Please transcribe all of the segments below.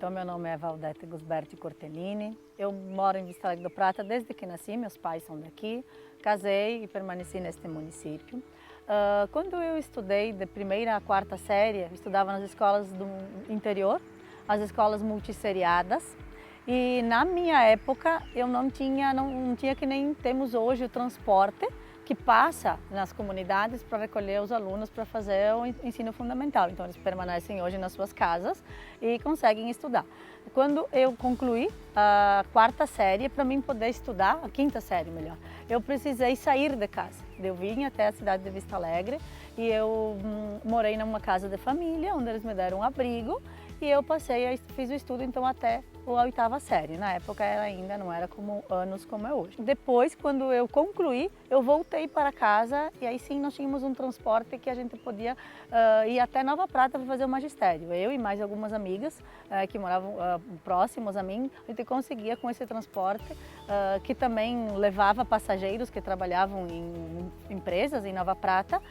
Então, meu nome é Valdete Gusberti Cortellini. Eu moro em Vista Alegre do Prata desde que nasci, meus pais são daqui. Casei e permaneci neste município. Quando eu estudei de primeira a quarta série, eu estudava nas escolas do interior, as escolas multisseriadas. E na minha época eu não tinha que nem temos hoje o transporte que passa nas comunidades para recolher os alunos para fazer o ensino fundamental. Então eles permanecem hoje nas suas casas e conseguem estudar. Quando eu concluí a quarta série, para mim poder estudar, a quinta série melhor, eu precisei sair de casa. Eu vim até a cidade de Vista Alegre e eu morei numa casa de família, onde eles me deram um abrigo e eu fiz o estudo então até a oitava série. Na época ainda não era como anos como é hoje. Depois, quando eu concluí, eu voltei para casa e aí sim nós tínhamos um transporte que a gente podia ir até Nova Prata para fazer o magistério. Eu e mais algumas amigas que moravam próximos a mim, a gente conseguia com esse transporte que também levava passageiros que trabalhavam em empresas em Nova Prata.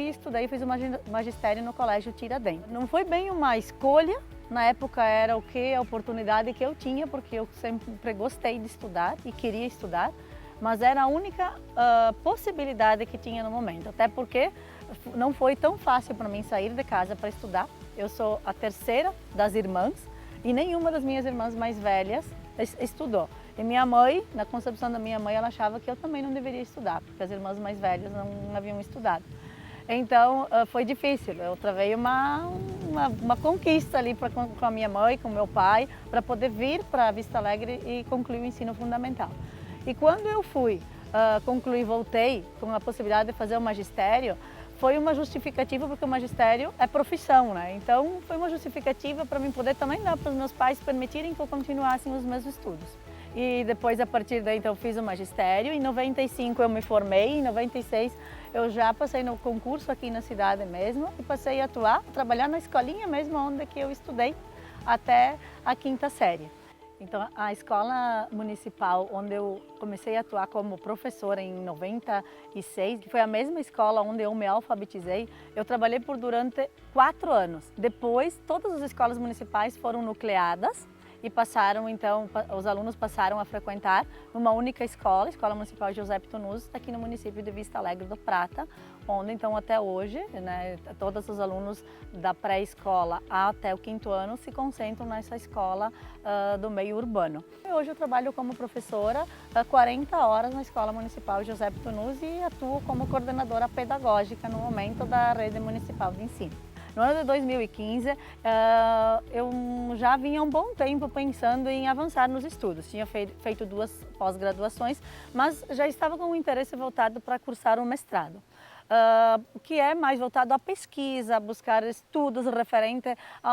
Estudei e fiz o magistério no Colégio Tiradentes. Não foi bem uma escolha, na época era a oportunidade que eu tinha, porque eu sempre gostei de estudar e queria estudar, mas era a única possibilidade que tinha no momento, até porque não foi tão fácil para mim sair de casa para estudar. Eu sou a terceira das irmãs e nenhuma das minhas irmãs mais velhas estudou. E minha mãe, na concepção da minha mãe, ela achava que eu também não deveria estudar, porque as irmãs mais velhas não haviam estudado. Então foi difícil, eu travei uma conquista ali com a minha mãe, com o meu pai, para poder vir para Vista Alegre e concluir o ensino fundamental. E quando eu concluí, voltei com a possibilidade de fazer o magistério, foi uma justificativa porque o magistério é profissão, né? Então foi uma justificativa para mim poder também dar para os meus pais permitirem que eu continuasse os meus estudos. E depois, a partir daí, então, fiz o magistério. Em 95 eu me formei, em 96 eu já passei no concurso aqui na cidade mesmo e passei a trabalhar na escolinha mesmo onde que eu estudei até a quinta série. Então, a escola municipal onde eu comecei a atuar como professora em 96, que foi a mesma escola onde eu me alfabetizei, eu trabalhei durante 4 anos. Depois, todas as escolas municipais foram nucleadas e os alunos passaram a frequentar uma única escola, Escola Municipal José Pitonus, aqui no município de Vista Alegre do Prata, onde então até hoje, né, todos os alunos da pré-escola até o 5º ano se concentram nessa escola do meio urbano. Hoje eu trabalho como professora 40 horas na Escola Municipal José Pitonus e atuo como coordenadora pedagógica no momento da rede municipal de ensino. No ano de 2015, eu já vinha há um bom tempo pensando em avançar nos estudos. Tinha feito 2 pós-graduações, mas já estava com um interesse voltado para cursar um mestrado. Que é mais voltado à pesquisa, a buscar estudos referente a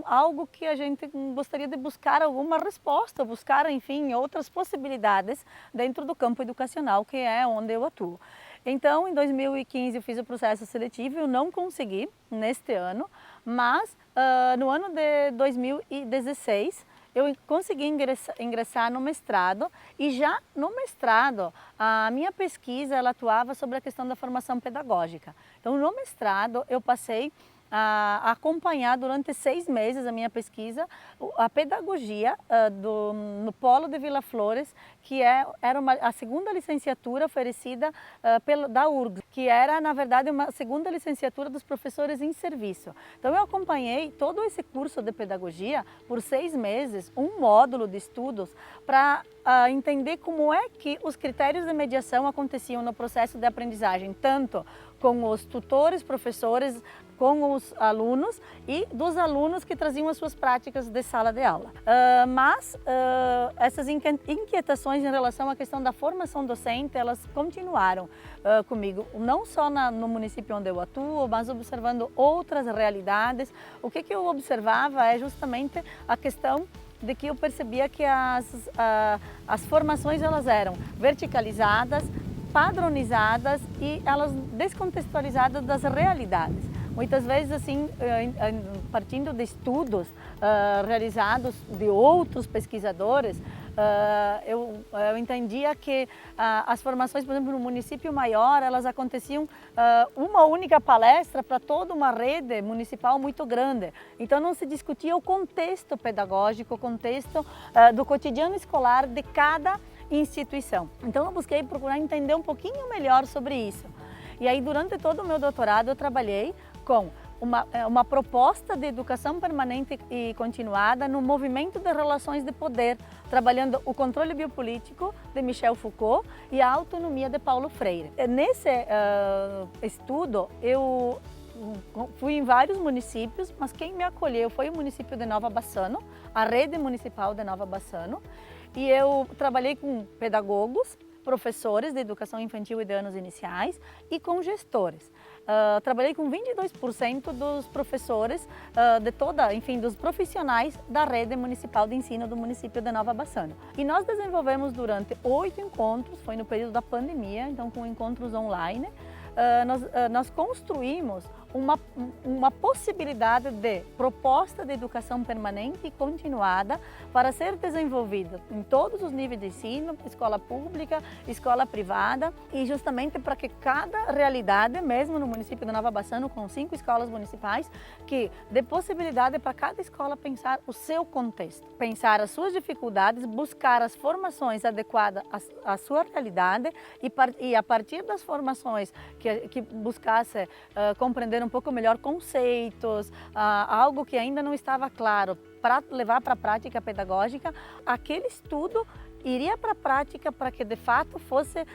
algo que a gente gostaria de buscar alguma resposta, buscar, enfim, outras possibilidades dentro do campo educacional, que é onde eu atuo. Então, em 2015 eu fiz o processo seletivo, eu não consegui neste ano, mas no ano de 2016 eu consegui ingressar no mestrado e já no mestrado a minha pesquisa ela atuava sobre a questão da formação pedagógica. Então, no mestrado eu passei a acompanhar durante 6 meses a minha pesquisa, a pedagogia no Polo de Vila Flores, que era a segunda licenciatura oferecida da URGS, que era, na verdade, uma segunda licenciatura dos professores em serviço. Então eu acompanhei todo esse curso de pedagogia por 6 meses, um módulo de estudos, para entender como é que os critérios de mediação aconteciam no processo de aprendizagem, tanto com os tutores, professores, com os alunos e dos alunos que traziam as suas práticas de sala de aula. Mas essas inquietações em relação à questão da formação docente, elas continuaram comigo, não só no município onde eu atuo, mas observando outras realidades. O que eu observava é justamente a questão de que eu percebia que as formações elas eram verticalizadas, padronizadas e elas descontextualizadas das realidades. Muitas vezes, assim, partindo de estudos realizados de outros pesquisadores, Eu entendia que as formações, por exemplo, no município maior, elas aconteciam uma única palestra para toda uma rede municipal muito grande. Então não se discutia o contexto pedagógico, o contexto do cotidiano escolar de cada instituição. Então eu busquei procurar entender um pouquinho melhor sobre isso. E aí durante todo o meu doutorado eu trabalhei com uma proposta de educação permanente e continuada no movimento de relações de poder, trabalhando o controle biopolítico de Michel Foucault e a autonomia de Paulo Freire. Nesse estudo eu fui em vários municípios, mas quem me acolheu foi o município de Nova Bassano, a rede municipal de Nova Bassano, e eu trabalhei com pedagogos, professores de educação infantil e de anos iniciais e com gestores. Trabalhei com 22% dos professores dos profissionais da rede municipal de ensino do município de Nova Bassano. E nós desenvolvemos durante 8 encontros, foi no período da pandemia, então com encontros online, nós construímos uma possibilidade de proposta de educação permanente e continuada para ser desenvolvida em todos os níveis de ensino, escola pública, escola privada, e justamente para que cada realidade, mesmo no município de Nova Bassano, com 5 escolas municipais, que dê possibilidade para cada escola pensar o seu contexto, pensar as suas dificuldades, buscar as formações adequadas à sua realidade e a partir das formações que buscasse compreender um pouco melhor conceitos, algo que ainda não estava claro, para levar para a prática pedagógica, aquele estudo iria para a prática para que de fato fosse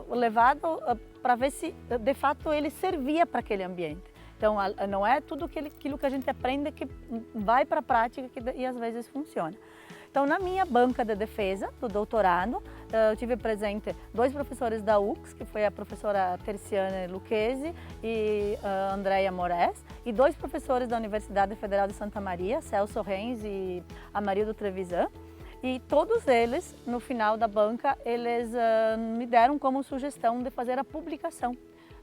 levado para ver se de fato ele servia para aquele ambiente. Então não é tudo aquilo que a gente aprende que vai para a prática e às vezes funciona. Então, na minha banca de defesa do doutorado, eu tive presente 2 professores da UX, que foi a professora Terciane Lucchesi e a Andréia Moraes, e 2 professores da Universidade Federal de Santa Maria, Celso Renz e Amarildo Trevisan. E todos eles, no final da banca, eles me deram como sugestão de fazer a publicação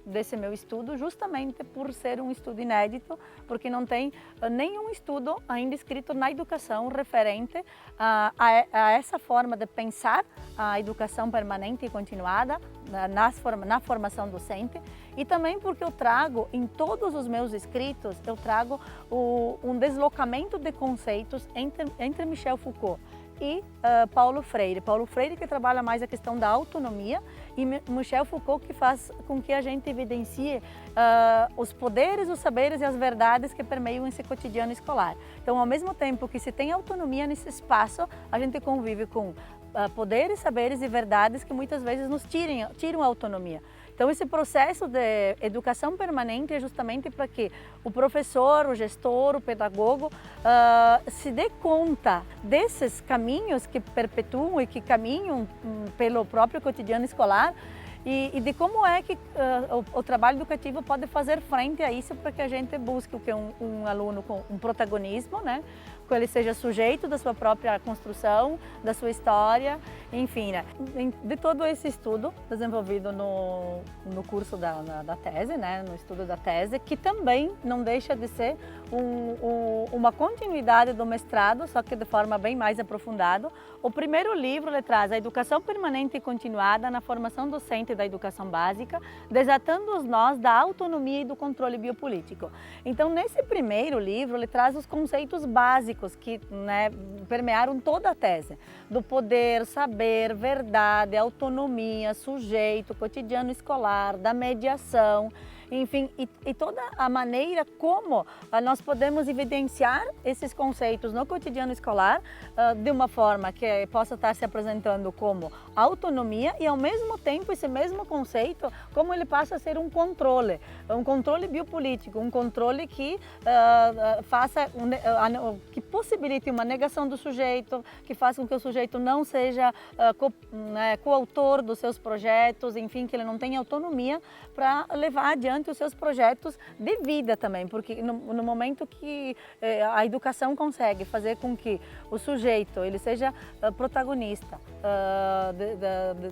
desse meu estudo, justamente por ser um estudo inédito, porque não tem nenhum estudo ainda escrito na educação referente a essa forma de pensar a educação permanente e continuada na formação docente, e também porque eu trago em todos os meus escritos, eu trago um deslocamento de conceitos entre Michel Foucault e Paulo Freire. Paulo Freire que trabalha mais a questão da autonomia e Michel Foucault que faz com que a gente evidencie os poderes, os saberes e as verdades que permeiam esse cotidiano escolar. Então, ao mesmo tempo que se tem autonomia nesse espaço, a gente convive com poderes, saberes e verdades que muitas vezes nos tiram a autonomia. Então, esse processo de educação permanente é justamente para que o professor, o gestor, o pedagogo se dê conta desses caminhos que perpetuam e que caminham pelo próprio cotidiano escolar e de como é que o trabalho educativo pode fazer frente a isso para que a gente busque o que um aluno com um protagonismo, né? Que ele seja sujeito da sua própria construção, da sua história, enfim, né? De todo esse estudo desenvolvido no curso da tese, né? No estudo da tese, que também não deixa de ser uma continuidade do mestrado, só que de forma bem mais aprofundada. O primeiro livro ele traz a educação permanente e continuada na formação docente da educação básica, desatando os nós da autonomia e do controle biopolítico. Então, nesse primeiro livro, ele traz os conceitos básicos que, né, permearam toda a tese, do poder, saber, verdade, autonomia, sujeito, cotidiano escolar, da mediação, enfim, e toda a maneira como nós podemos evidenciar esses conceitos no cotidiano escolar de uma forma que possa estar se apresentando como autonomia e, ao mesmo tempo, esse mesmo conceito, como ele passa a ser um controle biopolítico, um controle que que possibilite uma negação do sujeito, que faça com que o sujeito não seja coautor dos seus projetos, enfim, que ele não tenha autonomia para levar adiante os seus projetos de vida também, porque no momento que a educação consegue fazer com que o sujeito ele seja protagonista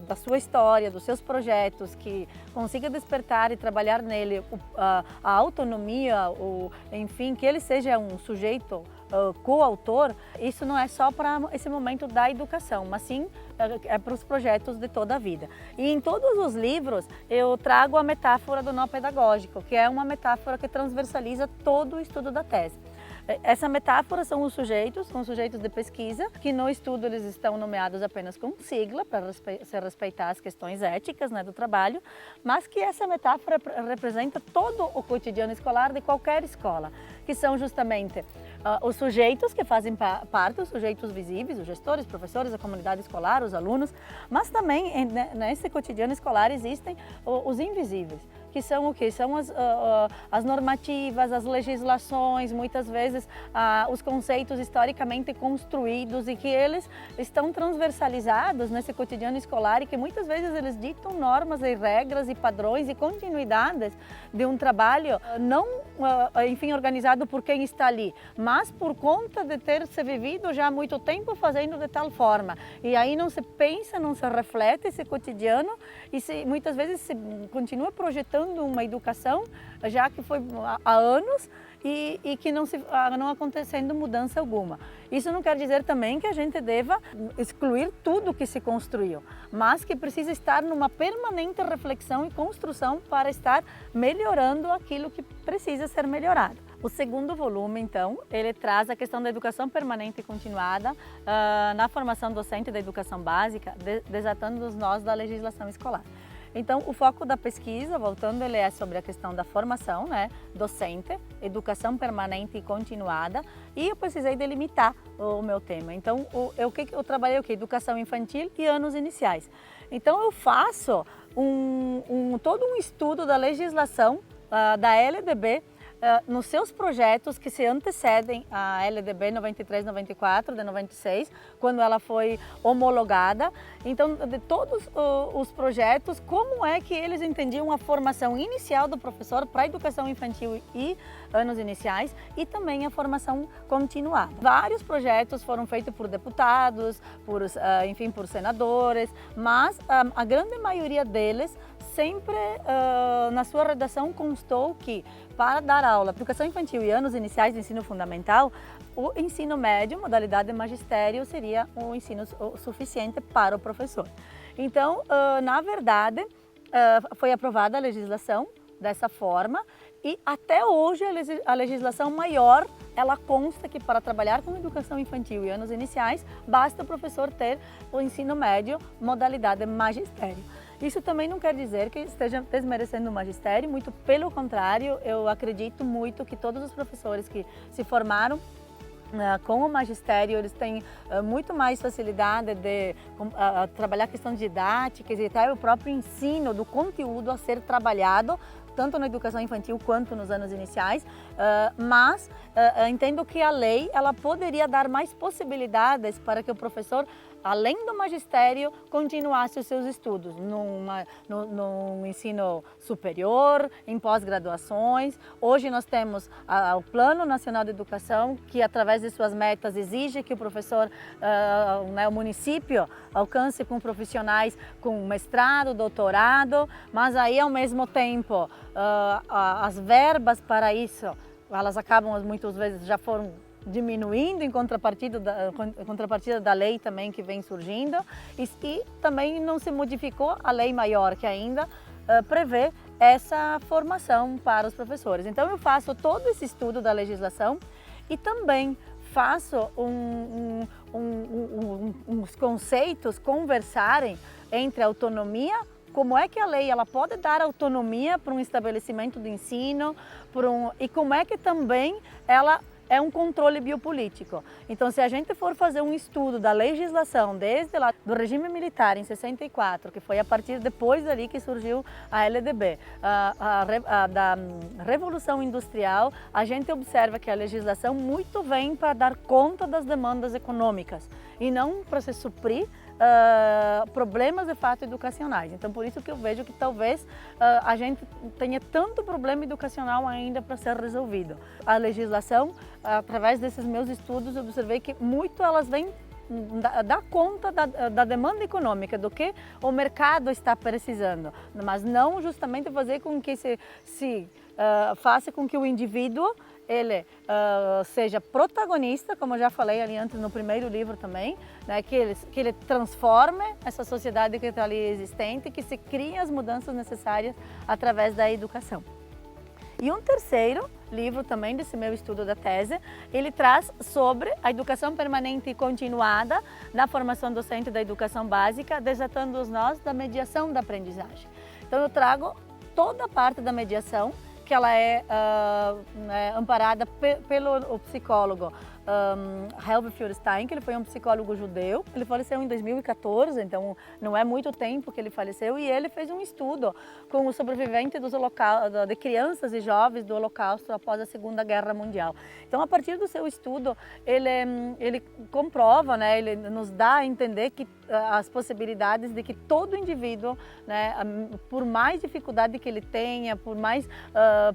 da sua história, dos seus projetos, que consiga despertar e trabalhar nele a autonomia, enfim, que ele seja um sujeito coautor, isso não é só para esse momento da educação, mas sim é para os projetos de toda a vida. E em todos os livros eu trago a metáfora do nó pedagógico, que é uma metáfora que transversaliza todo o estudo da tese. Essa metáfora são os sujeitos de pesquisa, que no estudo eles estão nomeados apenas com sigla, para se respeitar as questões éticas, né, do trabalho, mas que essa metáfora representa todo o cotidiano escolar de qualquer escola, que são justamente os sujeitos que fazem parte, os sujeitos visíveis, os gestores, professores, a comunidade escolar, os alunos, mas também nesse cotidiano escolar existem os invisíveis, que são o quê? São as normativas, as legislações, muitas vezes os conceitos historicamente construídos e que eles estão transversalizados nesse cotidiano escolar e que muitas vezes eles ditam normas e regras e padrões e continuidades de um trabalho não, enfim, organizado por quem está ali, mas por conta de ter se vivido já há muito tempo fazendo de tal forma. E aí não se pensa, não se reflete esse cotidiano e muitas vezes se continua projetando uma educação já que foi há anos e que não acontecendo mudança alguma. Isso não quer dizer também que a gente deva excluir tudo que se construiu, mas que precisa estar numa permanente reflexão e construção para estar melhorando aquilo que precisa ser melhorado. O segundo volume, então, ele traz a questão da educação permanente e continuada na formação docente da educação básica, desatando os nós da legislação escolar. Então, o foco da pesquisa, voltando, ele é sobre a questão da formação, né, docente, educação permanente e continuada, e eu precisei delimitar o meu tema. Então, eu trabalhei o quê? Educação infantil e anos iniciais. Então, eu faço todo um estudo da legislação da LDB, nos seus projetos que se antecedem à LDB 93/94 de 96, quando ela foi homologada. Então, de todos os projetos, como é que eles entendiam a formação inicial do professor para a educação infantil e anos iniciais e também a formação continuada. Vários projetos foram feitos por deputados, enfim, por senadores, mas a grande maioria deles sempre na sua redação constou que para dar aula de educação infantil e anos iniciais do ensino fundamental, o ensino médio, modalidade de magistério, seria um ensino suficiente para o professor. Então, na verdade, foi aprovada a legislação dessa forma e até hoje a legislação maior, ela consta que para trabalhar com educação infantil e anos iniciais, basta o professor ter o ensino médio, modalidade magistério. Isso também não quer dizer que esteja desmerecendo o magistério, muito pelo contrário, eu acredito muito que todos os professores que se formaram com o magistério, eles têm muito mais facilidade de trabalhar a questão de didáticas e até o próprio ensino do conteúdo a ser trabalhado, tanto na educação infantil quanto nos anos iniciais, mas entendo que a lei ela poderia dar mais possibilidades para que o professor, além do magistério, continuasse os seus estudos no ensino superior, em pós-graduações. Hoje nós temos o Plano Nacional de Educação, que através de suas metas exige que o professor, o município, alcance com profissionais com mestrado, doutorado, mas aí ao mesmo tempo as verbas para isso, elas acabam muitas vezes já foram diminuindo em contrapartida da lei também que vem surgindo e também não se modificou a lei maior que ainda prevê essa formação para os professores. Então eu faço todo esse estudo da legislação e também faço uns conceitos conversarem entre autonomia, como é que a lei ela pode dar autonomia para um estabelecimento de ensino, e como é que também ela é um controle biopolítico. Então, se a gente for fazer um estudo da legislação desde lá do regime militar em 64, que foi a partir depois dali que surgiu a LDB, da Revolução Industrial, a gente observa que a legislação muito vem para dar conta das demandas econômicas e não para se suprir problemas de fato educacionais. Então, por isso que eu vejo que talvez a gente tenha tanto problema educacional ainda para ser resolvido. A legislação, através desses meus estudos, eu observei que muito elas vêm dar conta da demanda econômica, do que o mercado está precisando, mas não justamente fazer com que faça com que o indivíduo ele seja protagonista, como eu já falei ali antes no primeiro livro também, né, que ele transforme essa sociedade que está ali existente, que se criem as mudanças necessárias através da educação. E um terceiro livro também desse meu estudo da tese, ele traz sobre a educação permanente e continuada na formação docente da educação básica, desatando os nós da mediação da aprendizagem. Então eu trago toda a parte da mediação, que ela é amparada pelo psicólogo Helber Feuerstein, que ele foi um psicólogo judeu. Ele faleceu em 2014, então não é muito tempo que ele faleceu, e ele fez um estudo com os sobreviventes de crianças e jovens do Holocausto após a Segunda Guerra Mundial. Então, a partir do seu estudo, ele comprova, né, ele nos dá a entender que as possibilidades de que todo indivíduo, né, por mais dificuldade que ele tenha, por mais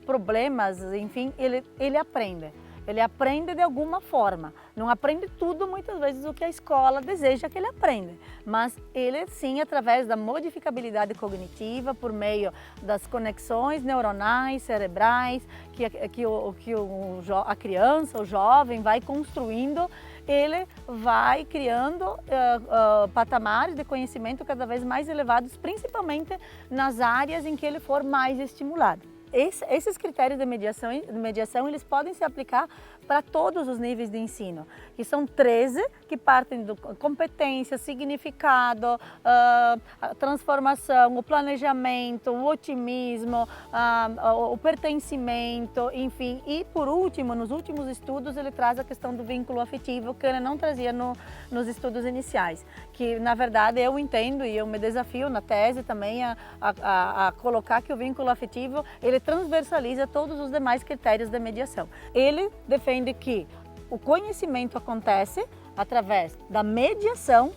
problemas, enfim, ele aprende. Ele aprende de alguma forma. Não aprende tudo, muitas vezes, o que a escola deseja que ele aprenda. Mas ele, sim, através da modificabilidade cognitiva, por meio das conexões neuronais, cerebrais, que a criança, o jovem vai construindo, ele vai criando patamares de conhecimento cada vez mais elevados, principalmente nas áreas em que ele for mais estimulado. Esses critérios de mediação eles podem se aplicar para todos os níveis de ensino, que são 13, que partem do competência, significado, transformação, o planejamento, o otimismo, o pertencimento, enfim. E por último, nos últimos estudos, ele traz a questão do vínculo afetivo, que ele não trazia nos estudos iniciais, que na verdade eu entendo e eu me desafio na tese também a colocar que o vínculo afetivo ele transversaliza todos os demais critérios de mediação. Ele defende que o conhecimento acontece através da mediação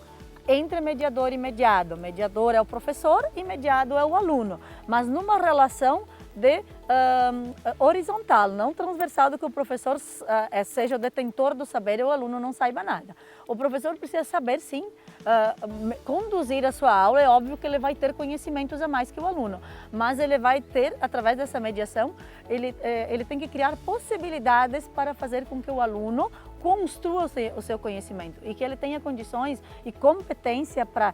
entre mediador e mediado. Mediador é o professor e mediado é o aluno, mas numa relação horizontal, não transversal, do que o professor seja o detentor do saber e o aluno não saiba nada. O professor precisa saber, sim, conduzir a sua aula. É óbvio que ele vai ter conhecimentos a mais que o aluno, mas ele vai ter, através dessa mediação, ele tem que criar possibilidades para fazer com que o aluno construa o seu conhecimento e que ele tenha condições e competência para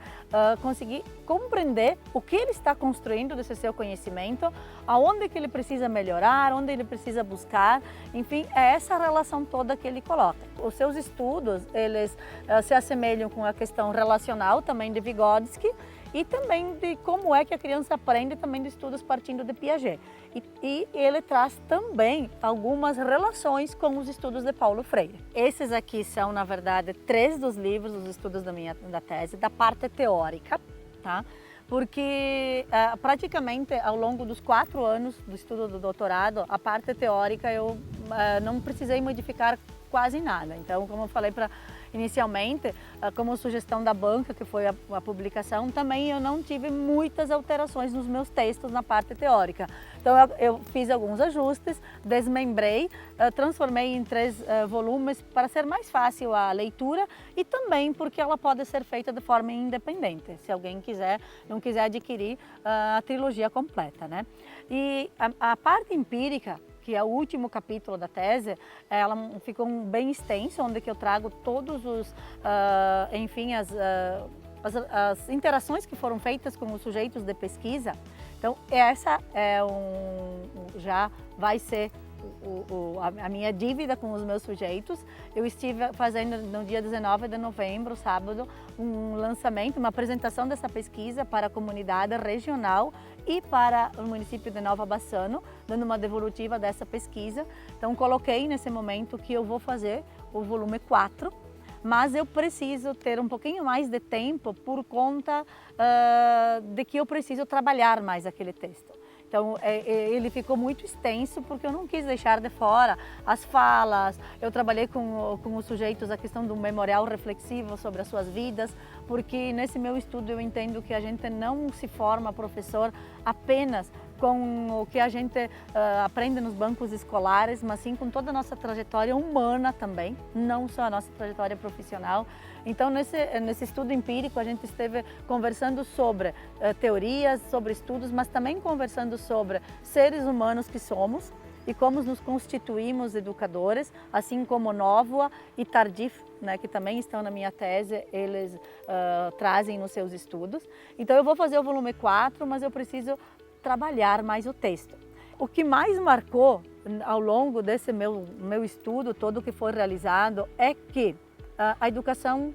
conseguir compreender o que ele está construindo desse seu conhecimento, aonde que ele precisa melhorar, onde ele precisa buscar, enfim, é essa relação toda que ele coloca. Os seus estudos, eles se assemelham com a questão relacional também de Vygotsky e também de como é que a criança aprende, também de estudos partindo de Piaget. E ele traz também algumas relações com os estudos de Paulo Freire. Esses aqui são, na verdade, 3 dos livros, dos estudos da tese, da parte teórica, tá? Porque praticamente ao longo dos 4 anos do estudo do doutorado, a parte teórica eu não precisei modificar quase nada. Então, como eu falei inicialmente, como sugestão da banca, que foi a publicação, também eu não tive muitas alterações nos meus textos na parte teórica. Então eu fiz alguns ajustes, desmembrei, transformei em 3 volumes para ser mais fácil a leitura e também porque ela pode ser feita de forma independente, se alguém não quiser adquirir a trilogia completa, né? E a parte empírica, que é o último capítulo da tese, ela ficou bem extenso, onde que eu trago todos os, enfim, as interações que foram feitas com os sujeitos de pesquisa. Então, essa já vai ser a minha dívida com os meus sujeitos. Eu estive fazendo no dia 19 de novembro, sábado, um lançamento, uma apresentação dessa pesquisa para a comunidade regional e para o município de Nova Bassano, dando uma devolutiva dessa pesquisa. Então, coloquei nesse momento que eu vou fazer o volume 4, mas eu preciso ter um pouquinho mais de tempo por conta de que eu preciso trabalhar mais aquele texto. Então, ele ficou muito extenso porque eu não quis deixar de fora as falas. Eu trabalhei com os sujeitos a questão do memorial reflexivo sobre as suas vidas, porque nesse meu estudo eu entendo que a gente não se forma professor apenas com o que a gente aprende nos bancos escolares, mas sim com toda a nossa trajetória humana também, não só a nossa trajetória profissional. Então, nesse estudo empírico, a gente esteve conversando sobre teorias, sobre estudos, mas também conversando sobre seres humanos que somos e como nos constituímos educadores, assim como Novoa e Tardif, né, que também estão na minha tese, eles trazem nos seus estudos. Então eu vou fazer o volume 4, mas eu preciso trabalhar mais o texto. O que mais marcou ao longo desse meu estudo todo que foi realizado é que a educação,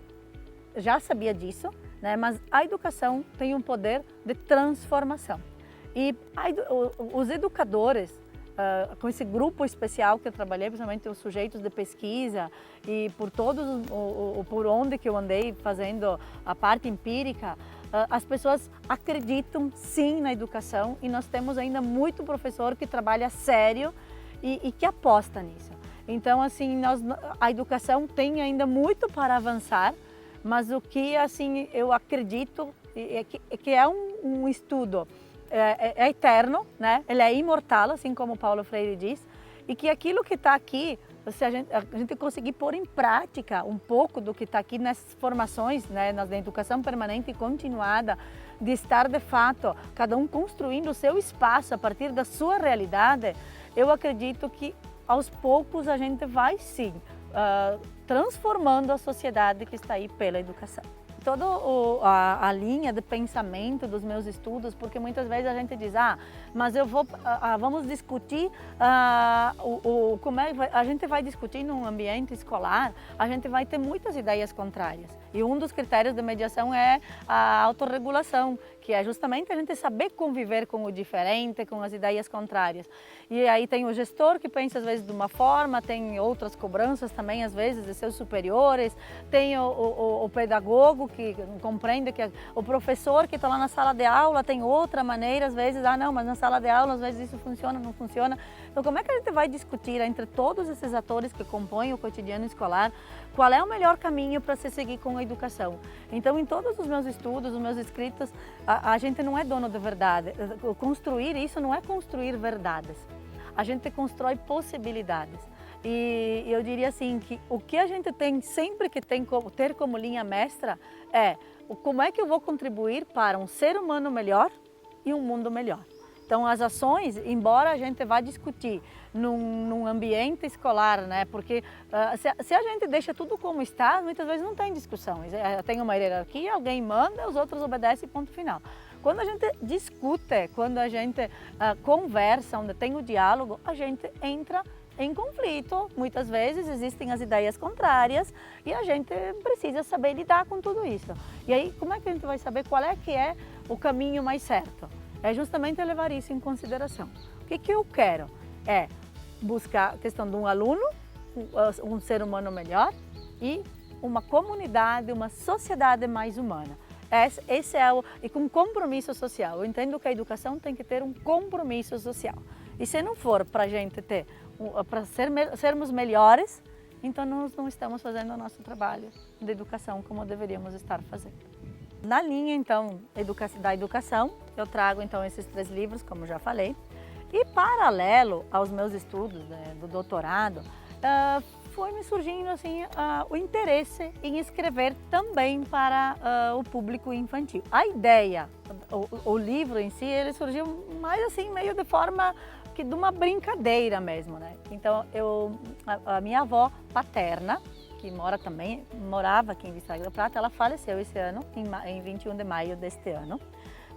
já sabia disso, né, mas a educação tem um poder de transformação. E os educadores, com esse grupo especial que eu trabalhei, principalmente os sujeitos de pesquisa e por onde que eu andei fazendo a parte empírica, as pessoas acreditam sim na educação e nós temos ainda muito professor que trabalha sério e que aposta nisso. Então, assim, a educação tem ainda muito para avançar, mas o que assim eu acredito é que é um estudo é eterno, né? Ele é imortal, assim como Paulo Freire diz, e que aquilo que está aqui, se a gente conseguir pôr em prática um pouco do que está aqui nessas formações, né, na educação permanente e continuada, de estar de fato cada um construindo o seu espaço a partir da sua realidade, eu acredito que aos poucos a gente vai sim transformando a sociedade que está aí pela educação. Toda a linha de pensamento dos meus estudos, porque muitas vezes a gente diz, mas vamos discutir, como a gente vai discutir num ambiente escolar, a gente vai ter muitas ideias contrárias. E um dos critérios de mediação é a autorregulação, que é justamente a gente saber conviver com o diferente, com as ideias contrárias. E aí tem o gestor que pensa às vezes de uma forma, tem outras cobranças também às vezes de seus superiores, tem o pedagogo que compreende que o professor que está lá na sala de aula tem outra maneira, às vezes, não, mas na sala de aula às vezes isso funciona, não funciona. Então como é que a gente vai discutir entre todos esses atores que compõem o cotidiano escolar, qual é o melhor caminho para se seguir com a educação? Então em todos os meus estudos, os meus escritos, a gente não é dono da verdade. Construir isso não é construir verdades. A gente constrói possibilidades. E eu diria assim que o que a gente tem sempre que ter como linha mestra é como é que eu vou contribuir para um ser humano melhor e um mundo melhor. Então as ações, embora a gente vá discutir num ambiente escolar, né? Porque se a gente deixa tudo como está, muitas vezes não tem discussão. Tem uma hierarquia, alguém manda, os outros obedecem, ponto final. Quando a gente discute, quando a gente conversa, onde tem o diálogo, a gente entra em conflito. Muitas vezes existem as ideias contrárias e a gente precisa saber lidar com tudo isso. E aí, como é que a gente vai saber qual é que é o caminho mais certo? É justamente levar isso em consideração. O que eu quero é buscar a questão de um aluno, um ser humano melhor e uma comunidade, uma sociedade mais humana. Esse é e com compromisso social. Eu entendo que a educação tem que ter um compromisso social. E se não for para a gente ter, para sermos melhores, então nós não estamos fazendo o nosso trabalho de educação como deveríamos estar fazendo. Na linha, então, da educação, eu trago, então, esses 3 livros, como já falei. E, paralelo aos meus estudos do doutorado, foi me surgindo, assim, o interesse em escrever também para o público infantil. A ideia, o livro em si, ele surgiu mais, assim, meio de forma que de uma brincadeira mesmo, né? Então, a minha avó paterna, que morava aqui em Vista Alegre do Prata, ela faleceu esse ano, em 21 de maio deste ano,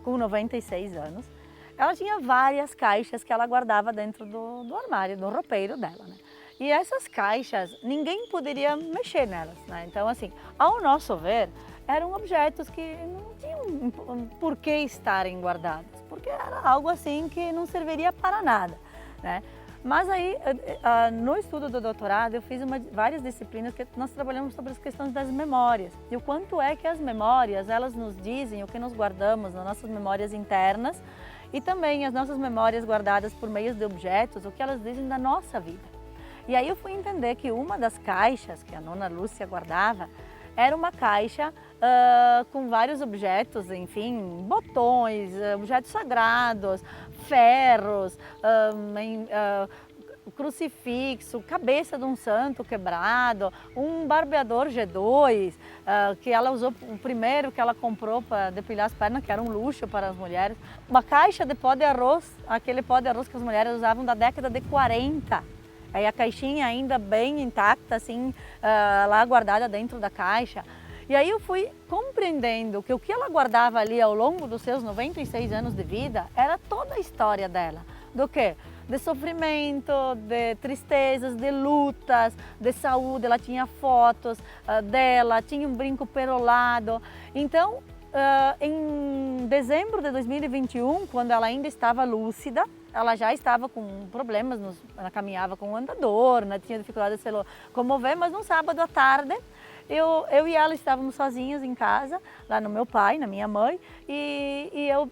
com 96 anos. Ela tinha várias caixas que ela guardava dentro do armário, do roupeiro dela, né? E essas caixas, ninguém poderia mexer nelas, né? Então, assim, ao nosso ver, eram objetos que não tinham por que estarem guardados, porque era algo assim que não serviria para nada, né? Mas aí, no estudo do doutorado, eu fiz várias disciplinas que nós trabalhamos sobre as questões das memórias. E o quanto é que as memórias, elas nos dizem o que nós guardamos nas nossas memórias internas e também as nossas memórias guardadas por meio de objetos, o que elas dizem da nossa vida. E aí eu fui entender que uma das caixas que a nona Lúcia guardava era uma caixa com vários objetos, enfim, botões, objetos sagrados, ferros, crucifixo, cabeça de um santo quebrado, um barbeador G2, que ela usou o primeiro que ela comprou para depilar as pernas, que era um luxo para as mulheres. Uma caixa de pó de arroz, aquele pó de arroz que as mulheres usavam da década de 40. Aí a caixinha ainda bem intacta, assim, lá guardada dentro da caixa. E aí eu fui compreendendo que o que ela guardava ali ao longo dos seus 96 anos de vida era toda a história dela. Do quê? De sofrimento, de tristezas, de lutas, de saúde. Ela tinha fotos dela, tinha um brinco perolado. Então, em dezembro de 2021, quando ela ainda estava lúcida, ela já estava com problemas, ela caminhava com um andador, né? Tinha dificuldade de se locomover, mas no sábado à tarde, eu e ela estávamos sozinhos em casa, lá no meu pai, na minha mãe, e eu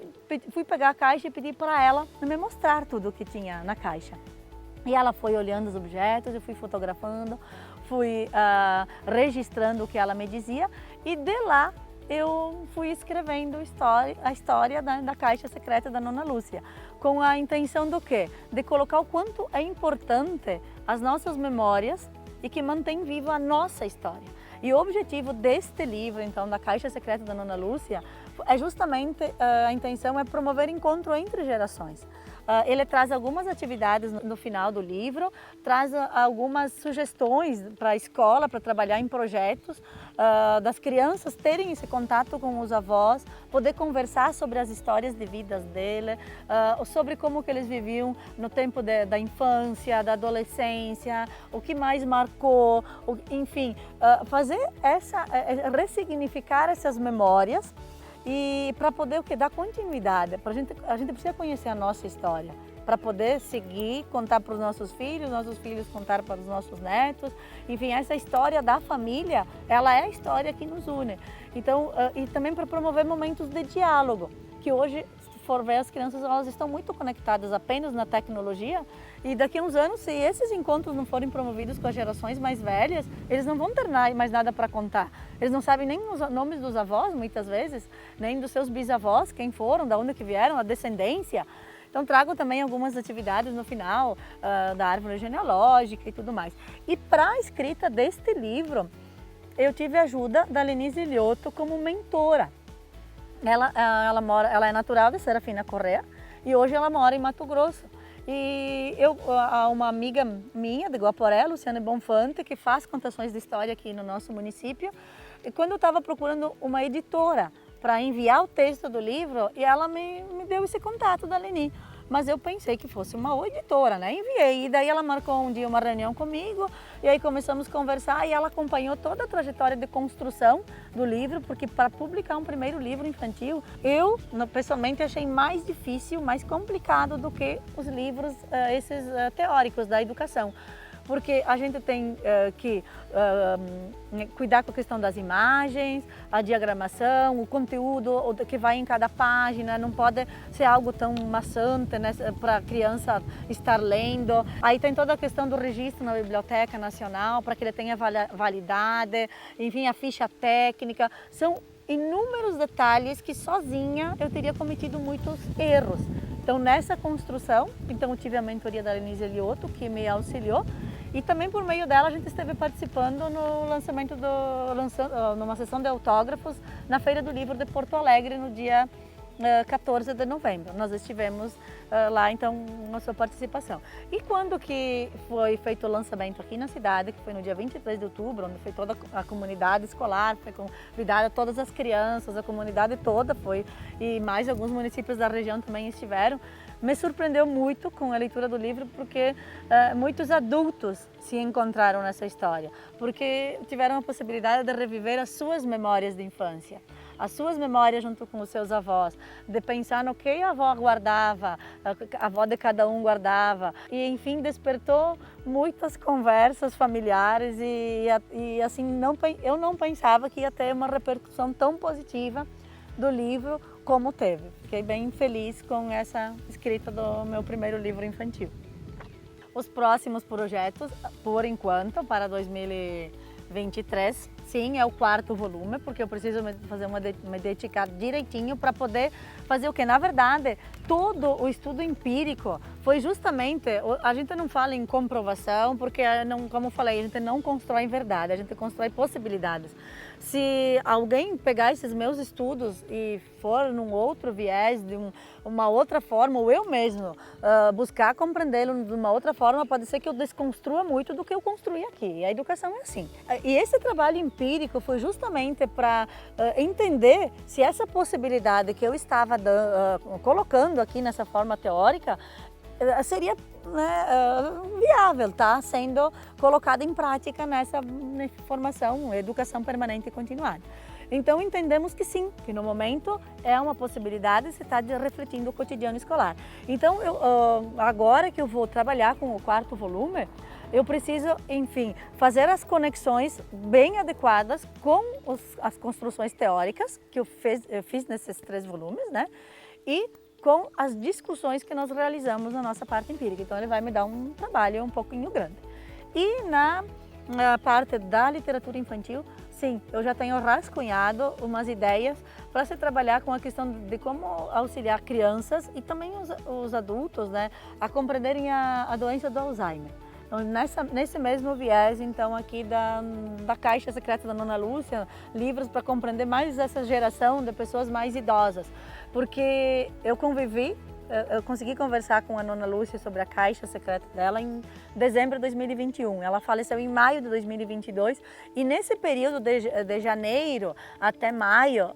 fui pegar a caixa e pedi para ela me mostrar tudo o que tinha na caixa. E ela foi olhando os objetos, eu fui fotografando, fui registrando o que ela me dizia, e de lá eu fui escrevendo a história da Caixa Secreta da Nona Lúcia, com a intenção do quê? De colocar o quanto é importante as nossas memórias e que mantém viva a nossa história. E o objetivo deste livro, então, da Caixa Secreta da Nona Lúcia, é justamente, a intenção é promover encontro entre gerações. Ele traz algumas atividades no final do livro, traz algumas sugestões para a escola, para trabalhar em projetos, das crianças terem esse contato com os avós, poder conversar sobre as histórias de vidas dele, sobre como que eles viviam no tempo da infância, da adolescência, o que mais marcou, enfim, ressignificar essas memórias. E para poder dar continuidade, a gente precisa conhecer a nossa história, para poder seguir, contar para os nossos filhos contar para os nossos netos. Enfim, essa história da família, ela é a história que nos une. Então, e também para promover momentos de diálogo, que hoje, se for ver, as crianças elas estão muito conectadas apenas na tecnologia, e daqui a uns anos, se esses encontros não forem promovidos com as gerações mais velhas, eles não vão ter mais nada para contar. Eles não sabem nem os nomes dos avós, muitas vezes, nem dos seus bisavós, quem foram, de onde que vieram, a descendência. Então trago também algumas atividades no final da árvore genealógica e tudo mais. E para a escrita deste livro, eu tive a ajuda da Lenise Ilioto como mentora. Ela é natural de Serafina Correa e hoje ela mora em Mato Grosso. E uma amiga minha de Guaporé, Luciana Bonfante, que faz contações de história aqui no nosso município, e quando eu estava procurando uma editora para enviar o texto do livro, e ela me deu esse contato da Leni. Mas eu pensei que fosse uma editora, né? Enviei, e daí ela marcou um dia uma reunião comigo, e aí começamos a conversar, e ela acompanhou toda a trajetória de construção do livro, porque para publicar um primeiro livro infantil, eu pessoalmente achei mais difícil, mais complicado do que os livros esses teóricos da educação. Porque a gente tem que cuidar com a questão das imagens, a diagramação, o conteúdo que vai em cada página, não pode ser algo tão maçante, né, para a criança estar lendo. Aí tem toda a questão do registro na Biblioteca Nacional, para que ele tenha validade, enfim, a ficha técnica. São inúmeros detalhes que sozinha eu teria cometido muitos erros. Então nessa construção, eu tive a mentoria da Lenise Ilioto, que me auxiliou, e também por meio dela a gente esteve participando no lançamento numa sessão de autógrafos na Feira do Livro de Porto Alegre no dia 14 de novembro. Nós estivemos lá, então, na sua participação. E quando que foi feito o lançamento aqui na cidade, que foi no dia 23 de outubro, onde foi toda a comunidade escolar, foi convidada todas as crianças, a comunidade toda foi, e mais alguns municípios da região também estiveram, me surpreendeu muito com a leitura do livro, porque muitos adultos se encontraram nessa história, porque tiveram a possibilidade de reviver as suas memórias de infância, as suas memórias junto com os seus avós, de pensar no que a avó guardava, a avó de cada um guardava, e enfim despertou muitas conversas familiares e assim eu não pensava que ia ter uma repercussão tão positiva do livro como teve. Fiquei bem feliz com essa escrita do meu primeiro livro infantil. Os próximos projetos, por enquanto, para 2023, sim, é o quarto volume, porque eu preciso fazer me dedicar direitinho para poder fazer o que? Na verdade, todo o estudo empírico foi justamente, a gente não fala em comprovação, porque, não, como eu falei, a gente não constrói verdade, a gente constrói possibilidades. Se alguém pegar esses meus estudos e for num outro viés, de uma outra forma, ou eu mesmo buscar compreendê-lo de uma outra forma, pode ser que eu desconstrua muito do que eu construí aqui. E a educação é assim. E esse trabalho empírico foi justamente para entender se essa possibilidade que eu estava colocando aqui nessa forma teórica seria, né, viável, tá? Sendo colocada em prática nessa formação, educação permanente e continuada. Então entendemos que sim, que no momento é uma possibilidade, se está refletindo o cotidiano escolar. Então agora que eu vou trabalhar com o quarto volume, eu preciso, enfim, fazer as conexões bem adequadas com as construções teóricas que eu fiz nesses 3 volumes, né? E com as discussões que nós realizamos na nossa parte empírica. Então ele vai me dar um trabalho um pouquinho grande. E na parte da literatura infantil, sim, eu já tenho rascunhado umas ideias para se trabalhar com a questão de como auxiliar crianças e também os adultos, né, a compreenderem a doença do Alzheimer. Então, nesse mesmo viés, então, aqui da Caixa Secreta da Nona Lúcia, livros para compreender mais essa geração de pessoas mais idosas, porque eu consegui conversar com a Nona Lúcia sobre a Caixa Secreta dela em dezembro de 2021. Ela faleceu em maio de 2022 e nesse período de janeiro até maio,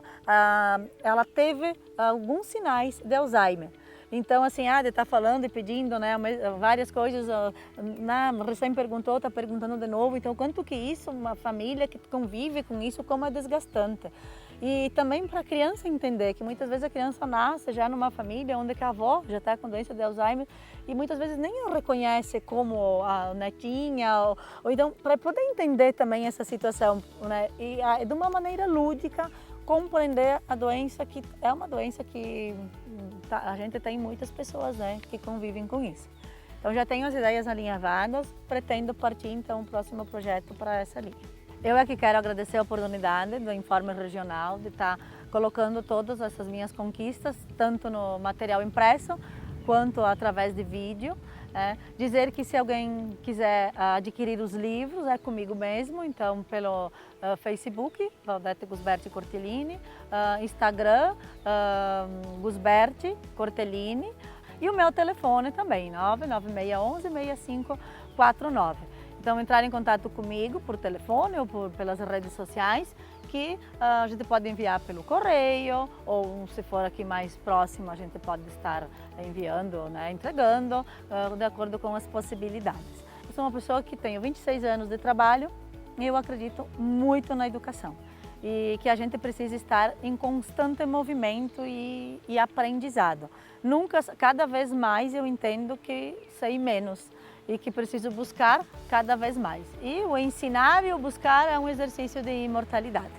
ela teve alguns sinais de Alzheimer. Então, assim, de estar falando e pedindo, né, várias coisas, recém perguntou, está perguntando de novo. Então, quanto que isso, uma família que convive com isso, como é desgastante. E também para a criança entender que muitas vezes a criança nasce já numa família onde a avó já está com doença de Alzheimer e muitas vezes nem a reconhece como a netinha, ou então para poder entender também essa situação, né, e de uma maneira lúdica, compreender a doença, que é uma doença que a gente tem muitas pessoas, né, que convivem com isso. Então já tenho as ideias alinhavadas, pretendo partir então o próximo projeto para essa linha. Eu é que quero agradecer a oportunidade do Informe Regional de estar colocando todas essas minhas conquistas, tanto no material impresso quanto através de vídeo. Dizer que se alguém quiser adquirir os livros, é comigo mesmo, então pelo Facebook, Valdete Gusberti Cortellini, Instagram, Gusberti Cortellini, e o meu telefone também, 99611-6549. Então entrar em contato comigo por telefone ou pelas redes sociais, que a gente pode enviar pelo correio, ou se for aqui mais próximo, a gente pode estar enviando, né, entregando, de acordo com as possibilidades. Eu sou uma pessoa que tenho 26 anos de trabalho e eu acredito muito na educação. E que a gente precisa estar em constante movimento e aprendizado. Cada vez mais eu entendo que sei menos e que preciso buscar cada vez mais. E o ensinar e o buscar é um exercício de imortalidade.